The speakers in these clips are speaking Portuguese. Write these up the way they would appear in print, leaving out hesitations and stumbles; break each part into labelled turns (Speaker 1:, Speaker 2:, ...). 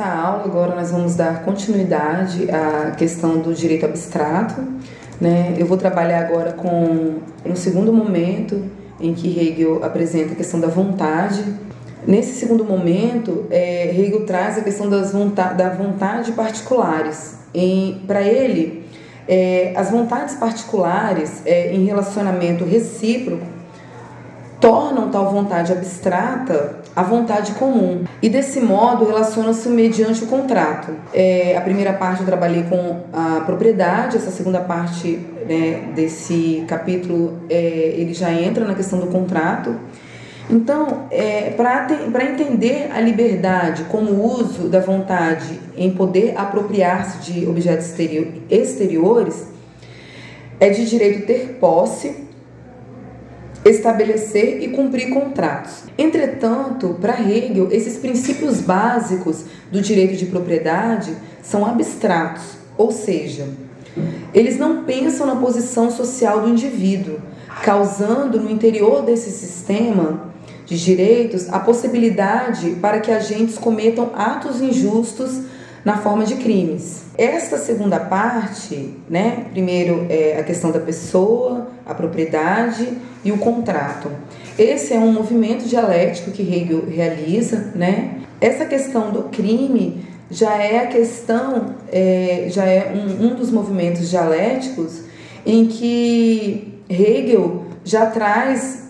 Speaker 1: Nessa aula, agora nós vamos dar continuidade à questão do direito abstrato, né? Eu vou trabalhar agora no segundo momento em que Hegel apresenta a questão da vontade. Nesse segundo momento, Hegel traz a questão da vontade particulares. Para ele, as vontades particulares em relacionamento recíproco tornam tal vontade abstrata a vontade comum e desse modo relacionam-se mediante o contrato. A primeira parte eu trabalhei com a propriedade, essa segunda parte, né, desse capítulo ele já entra na questão do contrato. Então, para entender a liberdade como uso da vontade em poder apropriar-se de objetos exteriores, é de direito ter posse, estabelecer e cumprir contratos. Entretanto, para Hegel, esses princípios básicos do direito de propriedade são abstratos, ou seja, eles não pensam na posição social do indivíduo, causando no interior desse sistema de direitos a possibilidade para que agentes cometam atos injustos na forma de crimes. Esta segunda parte, né, primeiro a questão da pessoa, a propriedade e o contrato. Esse é um movimento dialético que Hegel realiza, né? Essa questão do crime já é a questão, já é um dos movimentos dialéticos em que Hegel já traz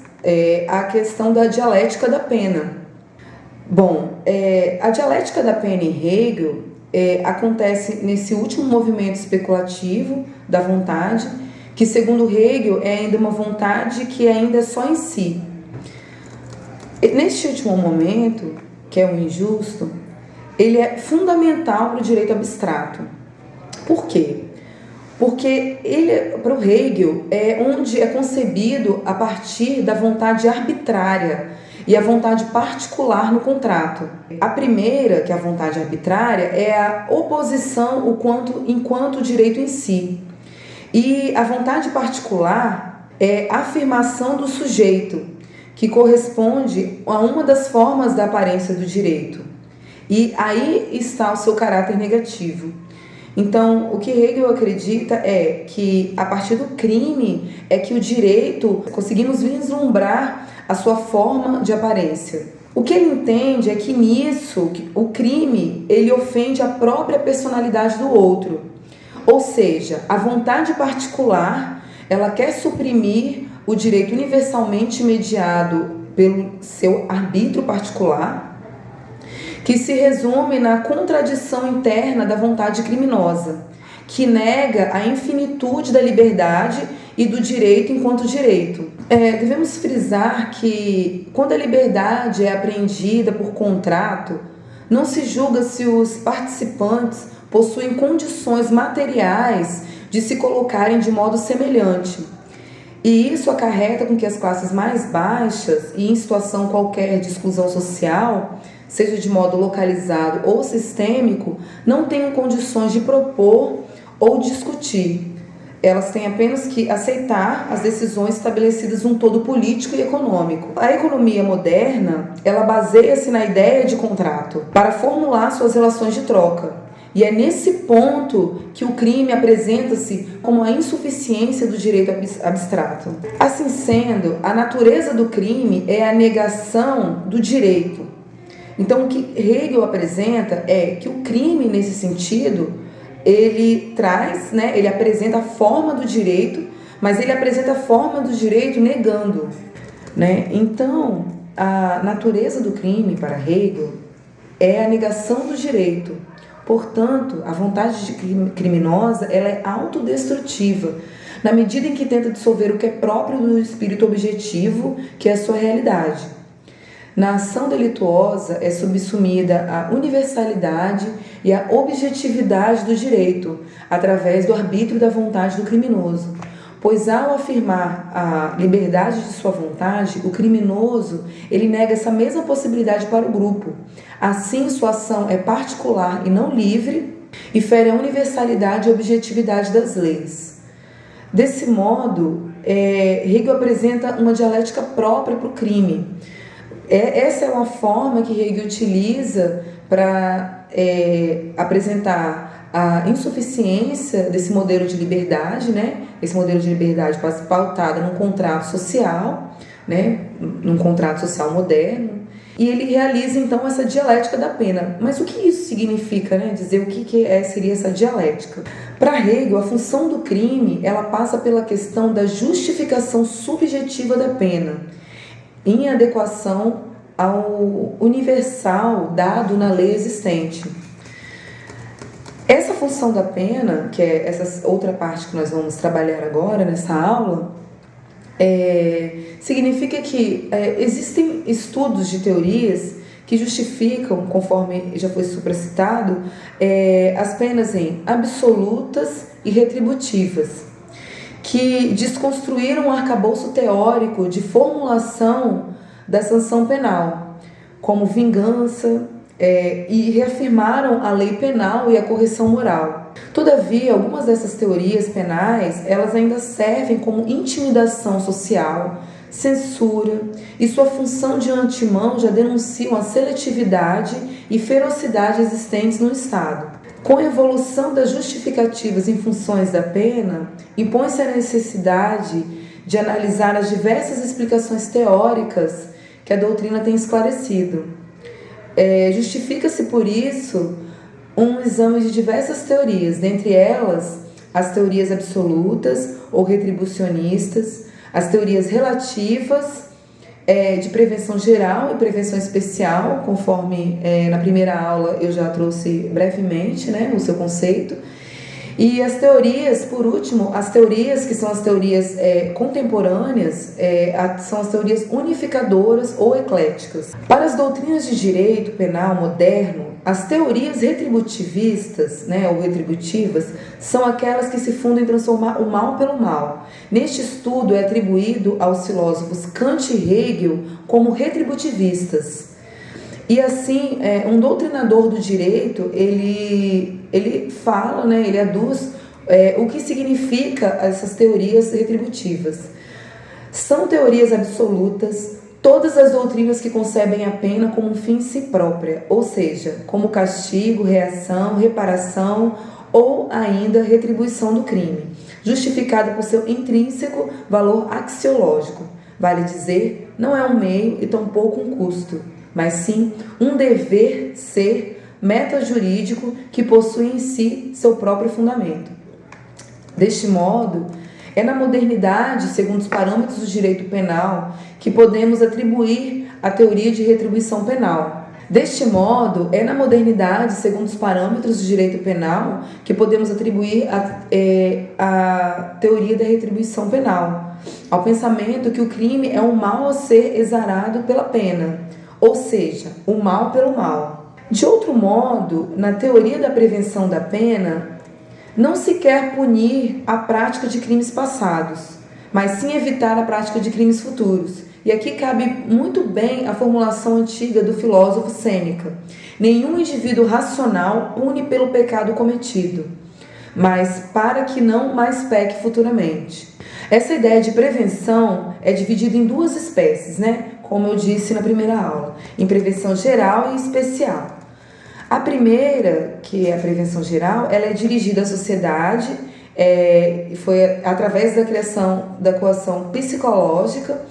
Speaker 1: a questão da dialética da pena. Bom, a dialética da pena em Hegel acontece nesse último movimento especulativo da vontade, que segundo Hegel é ainda uma vontade que ainda é só em si. Neste último momento, que é o injusto, ele é fundamental para o direito abstrato. Por quê? Porque ele, para o Hegel, é onde é concebido a partir da vontade arbitrária e a vontade particular no contrato. A primeira, que é a vontade arbitrária, é a oposição enquanto direito em si. E a vontade particular é a afirmação do sujeito, que corresponde a uma das formas da aparência do direito. E aí está o seu caráter negativo. Então, o que Hegel acredita é que, a partir do crime, é que o direito, conseguimos vislumbrar a sua forma de aparência. O que ele entende é que nisso, o crime, ele ofende a própria personalidade do outro. Ou seja, a vontade particular, ela quer suprimir o direito universalmente mediado pelo seu arbítrio particular, que se resume na contradição interna da vontade criminosa, que nega a infinitude da liberdade e do direito enquanto direito. Devemos frisar que, quando a liberdade é apreendida por contrato, não se julga se os participantes possuem condições materiais de se colocarem de modo semelhante. E isso acarreta com que as classes mais baixas e em situação qualquer de exclusão social, seja de modo localizado ou sistêmico, não tenham condições de propor ou discutir. Elas têm apenas que aceitar as decisões estabelecidas num todo político e econômico. A economia moderna, ela baseia-se na ideia de contrato para formular suas relações de troca. E é nesse ponto que o crime apresenta-se como a insuficiência do direito abstrato. Assim sendo, a natureza do crime é a negação do direito. Então, o que Hegel apresenta é que o crime, nesse sentido, ele traz, né, ele apresenta a forma do direito, mas ele apresenta a forma do direito negando, né? Então, a natureza do crime para Hegel é a negação do direito. Portanto, a vontade criminosa, ela é autodestrutiva, na medida em que tenta dissolver o que é próprio do espírito objetivo, que é a sua realidade. Na ação delituosa é subsumida a universalidade e a objetividade do direito, através do arbítrio da vontade do criminoso. Pois ao afirmar a liberdade de sua vontade, o criminoso, ele nega essa mesma possibilidade para o grupo. Assim, sua ação é particular e não livre e fere a universalidade e objetividade das leis. Desse modo, Hegel apresenta uma dialética própria para o crime. Essa é uma forma que Hegel utiliza para apresentar a insuficiência desse modelo de liberdade, né? Esse modelo de liberdade pautada num contrato social, né? Num contrato social moderno. E ele realiza, então, essa dialética da pena. Mas o que isso significa, né? Dizer o que seria essa dialética. Para Hegel, a função do crime, ela passa pela questão da justificação subjetiva da pena, em adequação ao universal dado na lei existente. Essa função da pena, que é essa outra parte que nós vamos trabalhar agora nessa aula, significa que existem estudos de teorias que justificam, conforme já foi supracitado, as penas em absolutas e retributivas, que desconstruíram o arcabouço teórico de formulação da sanção penal, como vingança, e reafirmaram a lei penal e a correção moral. Todavia, algumas dessas teorias penais, elas ainda servem como intimidação social, censura, e sua função de antemão já denunciam a seletividade e ferocidade existentes no Estado. Com a evolução das justificativas em funções da pena, impõe-se a necessidade de analisar as diversas explicações teóricas que a doutrina tem esclarecido. Justifica-se por isso um exame de diversas teorias, dentre elas as teorias absolutas ou retribucionistas, as teorias relativas de prevenção geral e prevenção especial, conforme na primeira aula eu já trouxe brevemente, né, o seu conceito. E as teorias, por último, as teorias que são as teorias contemporâneas, são as teorias unificadoras ou ecléticas. Para as doutrinas de direito penal moderno, as teorias retributivistas, né, ou retributivas, são aquelas que se fundam em transformar o mal pelo mal. Neste estudo é atribuído aos filósofos Kant e Hegel como retributivistas. E assim, um doutrinador do direito, ele fala, né, ele aduz o que significa essas teorias retributivas. São teorias absolutas, todas as doutrinas que concebem a pena como um fim em si própria, ou seja, como castigo, reação, reparação ou ainda retribuição do crime, justificada por seu intrínseco valor axiológico. Vale dizer, não é um meio e tampouco um custo, mas sim um dever ser metajurídico que possui em si seu próprio fundamento. Deste modo, é na modernidade, segundo os parâmetros do direito penal, que podemos atribuir a teoria de retribuição penal. Deste modo, é na modernidade, segundo os parâmetros do direito penal, que podemos atribuir a teoria da retribuição penal, ao pensamento que o crime é um mal a ser exarado pela pena, ou seja, o mal pelo mal. De outro modo, na teoria da prevenção da pena, não se quer punir a prática de crimes passados, mas sim evitar a prática de crimes futuros. E aqui cabe muito bem a formulação antiga do filósofo Sêneca: nenhum indivíduo racional pune pelo pecado cometido, mas para que não mais peque futuramente. Essa ideia de prevenção é dividida em duas espécies, né? Como eu disse na primeira aula, em prevenção geral e especial. A primeira, que é a prevenção geral, ela é dirigida à sociedade, foi através da criação da coação psicológica,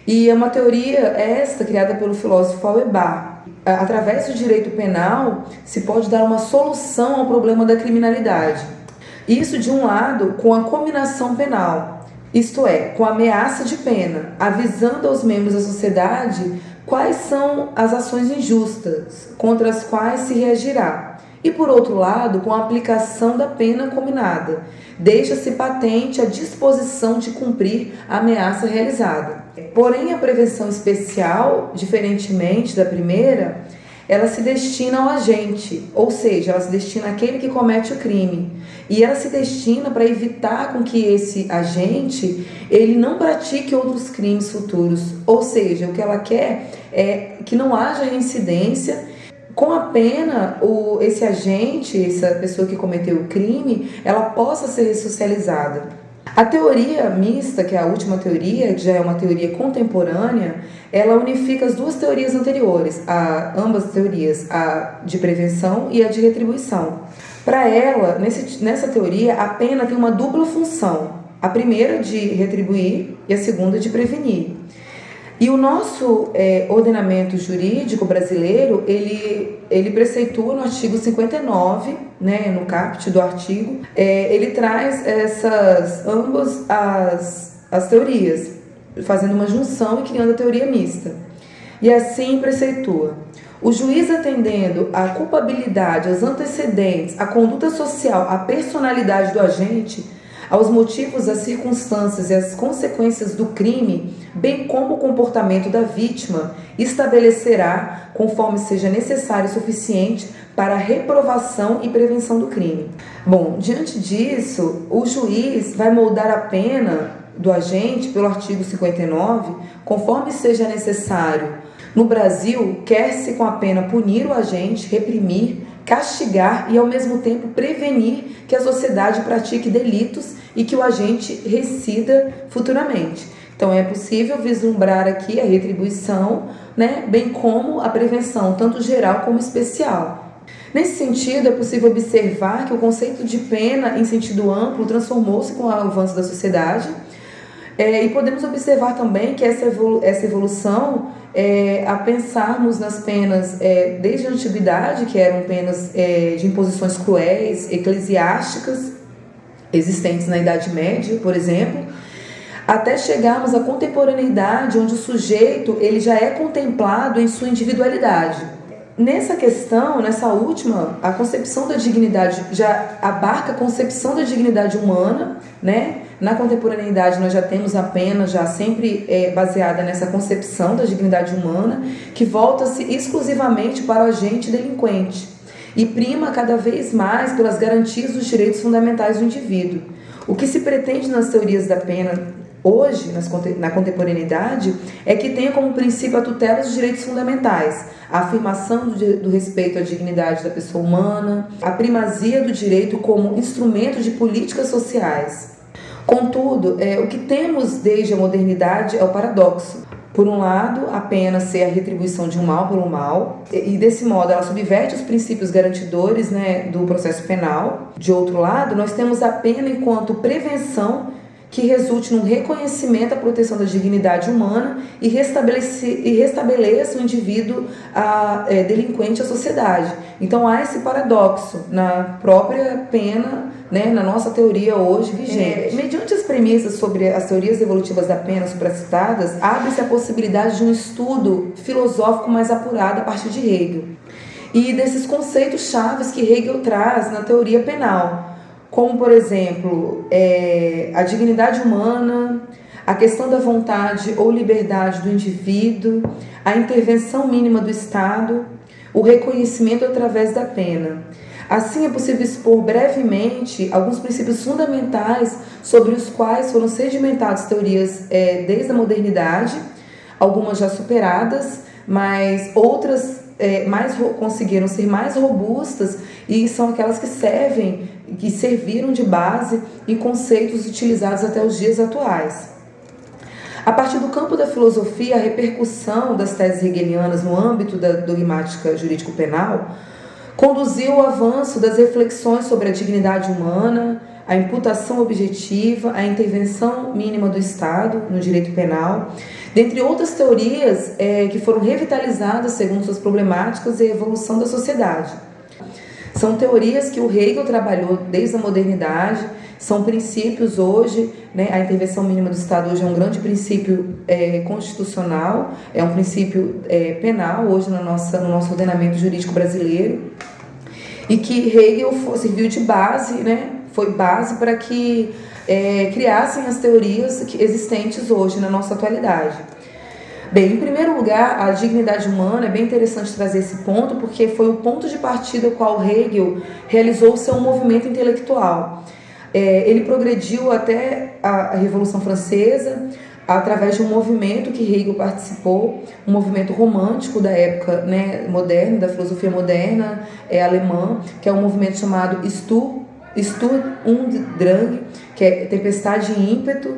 Speaker 1: e é uma teoria esta criada pelo filósofo Feuerbach. Através do direito penal, se pode dar uma solução ao problema da criminalidade. Isso, de um lado, com a cominação penal, isto é, com a ameaça de pena, avisando aos membros da sociedade quais são as ações injustas contra as quais se reagirá. E, por outro lado, com a aplicação da pena cominada, deixa-se patente a disposição de cumprir a ameaça realizada. Porém, a prevenção especial, diferentemente da primeira, ela se destina ao agente, ou seja, ela se destina àquele que comete o crime. E ela se destina para evitar com que esse agente ele não pratique outros crimes futuros. Ou seja, o que ela quer é que não haja reincidência. Com a pena, esse agente, essa pessoa que cometeu o crime, ela possa ser ressocializada. A teoria mista, que é a última teoria, que já é uma teoria contemporânea, ela unifica as duas teorias anteriores, ambas teorias, a de prevenção e a de retribuição. Para ela, nessa teoria, a pena tem uma dupla função, a primeira de retribuir e a segunda de prevenir. E o nosso ordenamento jurídico brasileiro, ele preceitua no artigo 59, né, no caput do artigo, ele traz ambas as teorias, fazendo uma junção e criando a teoria mista. E assim preceitua: o juiz, atendendo à culpabilidade, aos antecedentes, à conduta social, à personalidade do agente, aos motivos, às circunstâncias e às consequências do crime, bem como o comportamento da vítima, estabelecerá, conforme seja necessário e suficiente, para a reprovação e prevenção do crime. Bom, diante disso, o juiz vai moldar a pena do agente pelo artigo 59, conforme seja necessário. No Brasil, quer-se com a pena punir o agente, reprimir, castigar e, ao mesmo tempo, prevenir que a sociedade pratique delitos e que o agente recida futuramente. Então, é possível vislumbrar aqui a retribuição, né, bem como a prevenção, tanto geral como especial. Nesse sentido, é possível observar que o conceito de pena, em sentido amplo, transformou-se com o avanço da sociedade. E podemos observar também que essa evolução, a pensarmos nas penas desde a antiguidade, que eram penas de imposições cruéis, eclesiásticas, existentes na Idade Média, por exemplo, até chegarmos à contemporaneidade, onde o sujeito ele já é contemplado em sua individualidade. Nessa questão, nessa última, a concepção da dignidade já abarca a concepção da dignidade humana, né? Na contemporaneidade nós já temos a pena já sempre baseada nessa concepção da dignidade humana, que volta-se exclusivamente para o agente delinquente e prima cada vez mais pelas garantias dos direitos fundamentais do indivíduo. O que se pretende nas teorias da pena hoje, na contemporaneidade, é que tenha como princípio a tutela dos direitos fundamentais, a afirmação do respeito à dignidade da pessoa humana, a primazia do direito como instrumento de políticas sociais. Contudo, o que temos desde a modernidade é o paradoxo. Por um lado, a pena ser a retribuição de um mal pelo mal, e desse modo ela subverte os princípios garantidores, né, do processo penal. De outro lado, nós temos a pena enquanto prevenção que resulte no reconhecimento, a proteção da dignidade humana e restabeleça o indivíduo delinquente à sociedade. Então há esse paradoxo na própria pena, né, na nossa teoria hoje vigente. Mediante as premissas sobre as teorias evolutivas da pena supracitadas, abre-se a possibilidade de um estudo filosófico mais apurado a partir de Hegel e desses conceitos chaves que Hegel traz na teoria penal, como, por exemplo, a dignidade humana, a questão da vontade ou liberdade do indivíduo, a intervenção mínima do Estado, o reconhecimento através da pena. Assim, é possível expor brevemente alguns princípios fundamentais sobre os quais foram sedimentadas teorias desde a modernidade, algumas já superadas, mas outras conseguiram ser mais robustas e são aquelas que serviram de base em conceitos utilizados até os dias atuais. A partir do campo da filosofia, a repercussão das teses hegelianas no âmbito da dogmática jurídico-penal conduziu ao avanço das reflexões sobre a dignidade humana, a imputação objetiva, a intervenção mínima do Estado no direito penal, dentre outras teorias que foram revitalizadas segundo suas problemáticas e a evolução da sociedade. São teorias que o Hegel trabalhou desde a modernidade, são princípios hoje, né, a intervenção mínima do Estado hoje é um grande princípio constitucional, é um princípio penal hoje no nosso ordenamento jurídico brasileiro, e que Hegel serviu de base, né, foi base para que criassem as teorias existentes hoje na nossa atualidade. Bem, em primeiro lugar, a dignidade humana, é bem interessante trazer esse ponto, porque foi o ponto de partida ao qual Hegel realizou o seu movimento intelectual. Ele progrediu até a Revolução Francesa, através de um movimento que Hegel participou, um movimento romântico da época, né, moderna, da filosofia moderna alemã, que é um movimento chamado Sturm und Drang, que é tempestade e ímpeto.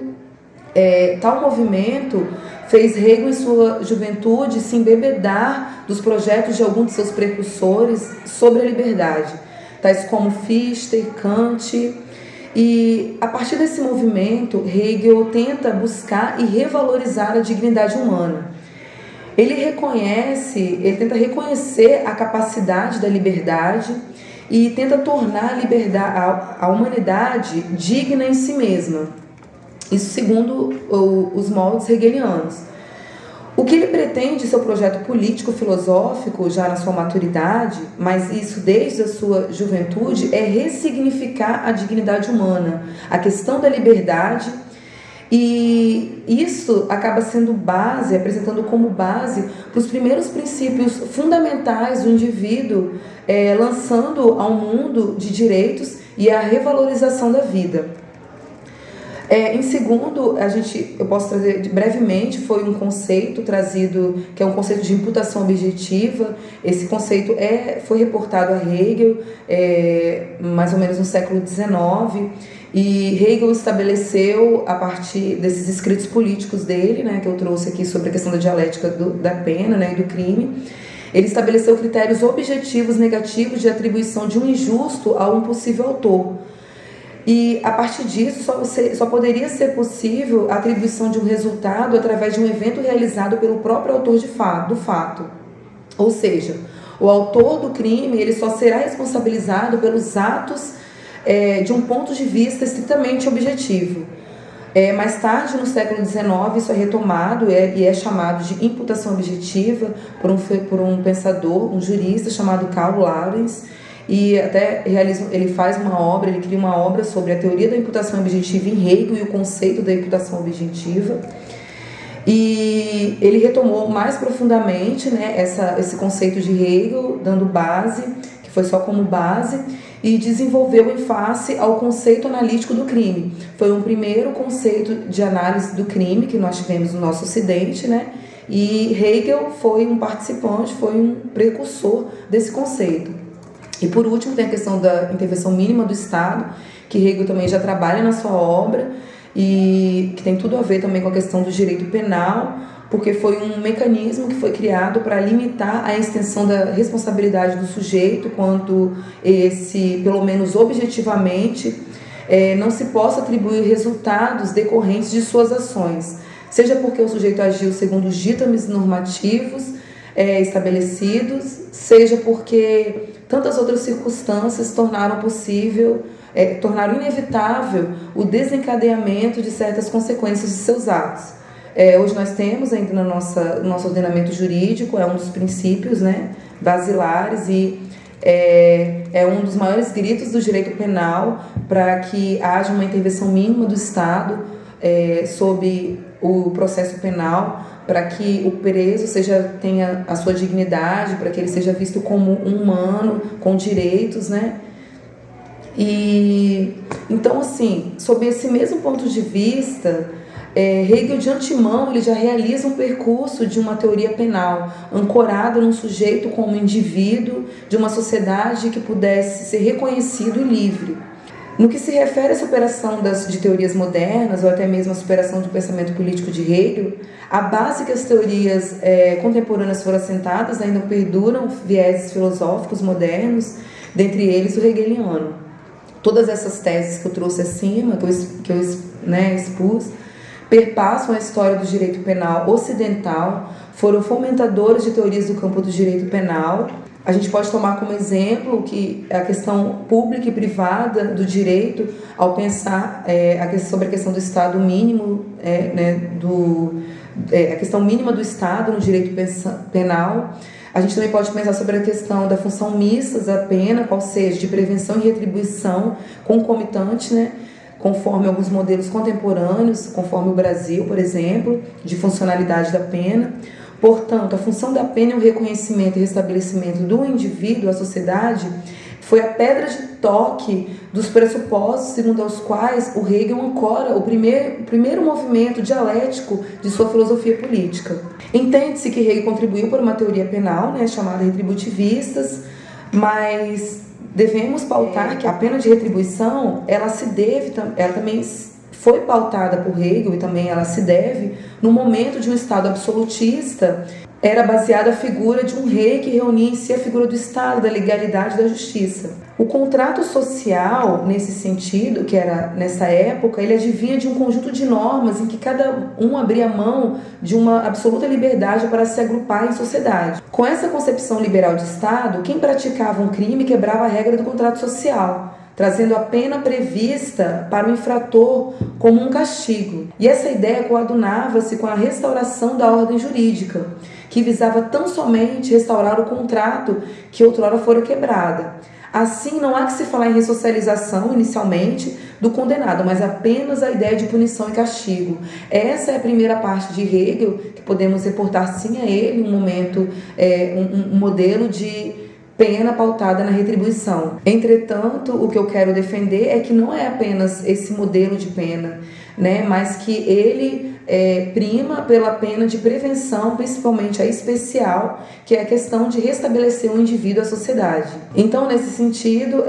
Speaker 1: Tal movimento fez Hegel, em sua juventude, se embebedar dos projetos de alguns de seus precursores sobre a liberdade, tais como Fichte, Kant. E, a partir desse movimento, Hegel tenta buscar e revalorizar a dignidade humana. Ele tenta reconhecer a capacidade da liberdade e tenta tornar a humanidade digna em si mesma. Isso segundo os moldes hegelianos. O que ele pretende, seu projeto político-filosófico, já na sua maturidade, mas isso desde a sua juventude, é ressignificar a dignidade humana, a questão da liberdade, e isso acaba sendo base, apresentando como base para os primeiros princípios fundamentais do indivíduo, lançando ao mundo de direitos e a revalorização da vida. Em segundo, eu posso trazer brevemente, foi um conceito trazido, que é um conceito de imputação objetiva. Esse conceito foi reportado a Hegel, mais ou menos no século XIX, e Hegel estabeleceu, a partir desses escritos políticos dele, né, que eu trouxe aqui sobre a questão da dialética da pena, né, e do crime, ele estabeleceu critérios objetivos negativos de atribuição de um injusto a um possível autor. E, a partir disso, só poderia ser possível a atribuição de um resultado através de um evento realizado pelo próprio autor do fato. Ou seja, o autor do crime ele só será responsabilizado pelos atos de um ponto de vista estritamente objetivo. Mais tarde, no século XIX, isso é retomado e é chamado de imputação objetiva por um pensador, um jurista chamado Karl Lawrence. E até ele cria uma obra sobre a teoria da imputação objetiva em Hegel e o conceito da imputação objetiva. E ele retomou mais profundamente, né, esse conceito de Hegel, dando base, que foi só como base, e desenvolveu em face ao conceito analítico do crime. Foi um primeiro conceito de análise do crime que nós tivemos no nosso Ocidente, né? E Hegel foi um participante, foi um precursor desse conceito. E por último tem a questão da intervenção mínima do Estado, que Hegel também já trabalha na sua obra e que tem tudo a ver também com a questão do direito penal, porque foi um mecanismo que foi criado para limitar a extensão da responsabilidade do sujeito quando pelo menos objetivamente, não se possa atribuir resultados decorrentes de suas ações, seja porque o sujeito agiu segundo os ditames normativos estabelecidos, seja porque tantas outras circunstâncias tornaram inevitável o desencadeamento de certas consequências de seus atos. Hoje nós temos ainda no nosso ordenamento jurídico, um dos princípios, né, basilares, e é um dos maiores gritos do direito penal para que haja uma intervenção mínima do Estado sob o processo penal, para que o preso tenha a sua dignidade, para que ele seja visto como um humano, com direitos, né? E então, assim, sob esse mesmo ponto de vista, Hegel de antemão ele já realiza um percurso de uma teoria penal ancorada num sujeito como indivíduo de uma sociedade que pudesse ser reconhecido e livre. No que se refere à superação de teorias modernas, ou até mesmo à superação do pensamento político de Hegel, a base que as teorias contemporâneas foram assentadas ainda perduram vieses filosóficos modernos, dentre eles o hegeliano. Todas essas teses que eu trouxe acima, que eu expus, perpassam a história do direito penal ocidental, foram fomentadores de teorias do campo do direito penal. A gente pode tomar como exemplo que a questão pública e privada do direito, ao pensar sobre a questão do Estado mínimo, a questão mínima do Estado no direito penal. A gente também pode pensar sobre a questão da função mista da pena, qual seja, de prevenção e retribuição concomitante, né, conforme alguns modelos contemporâneos, conforme o Brasil, por exemplo, de funcionalidade da pena. Portanto, a função da pena é o reconhecimento e restabelecimento do indivíduo à sociedade, foi a pedra de toque dos pressupostos segundo os quais o Hegel ancora o primeiro movimento dialético de sua filosofia política. Entende-se que Hegel contribuiu para uma teoria penal, chamada retributivistas, mas devemos pautar que a pena de retribuição, ela também foi pautada por Hegel e também ela se deve no momento de um Estado absolutista. Era baseada a figura de um rei que reunia em si a figura do Estado, da legalidade e da justiça. O contrato social, nesse sentido, que era nessa época, ele advinha de um conjunto de normas em que cada um abria mão de uma absoluta liberdade para se agrupar em sociedade. Com essa concepção liberal de Estado, quem praticava um crime quebrava a regra do contrato social, trazendo a pena prevista para o infrator como um castigo. E essa ideia coadunava-se com a restauração da ordem jurídica, que visava tão somente restaurar o contrato que outrora fora quebrada. Assim, não há que se falar em ressocialização, inicialmente, do condenado, mas apenas a ideia de punição e castigo. Essa é a primeira parte de Hegel, que podemos reportar sim a ele, um modelo de pena pautada na retribuição. Entretanto, o que eu quero defender é que não é apenas esse modelo de pena, mas que ele prima pela pena de prevenção, principalmente a especial, que é a questão de restabelecer o indivíduo à sociedade. Então, nesse sentido,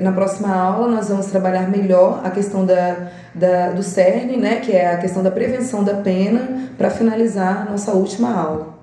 Speaker 1: na próxima aula nós vamos trabalhar melhor a questão do cerne, que é a questão da prevenção da pena, para finalizar a nossa última aula.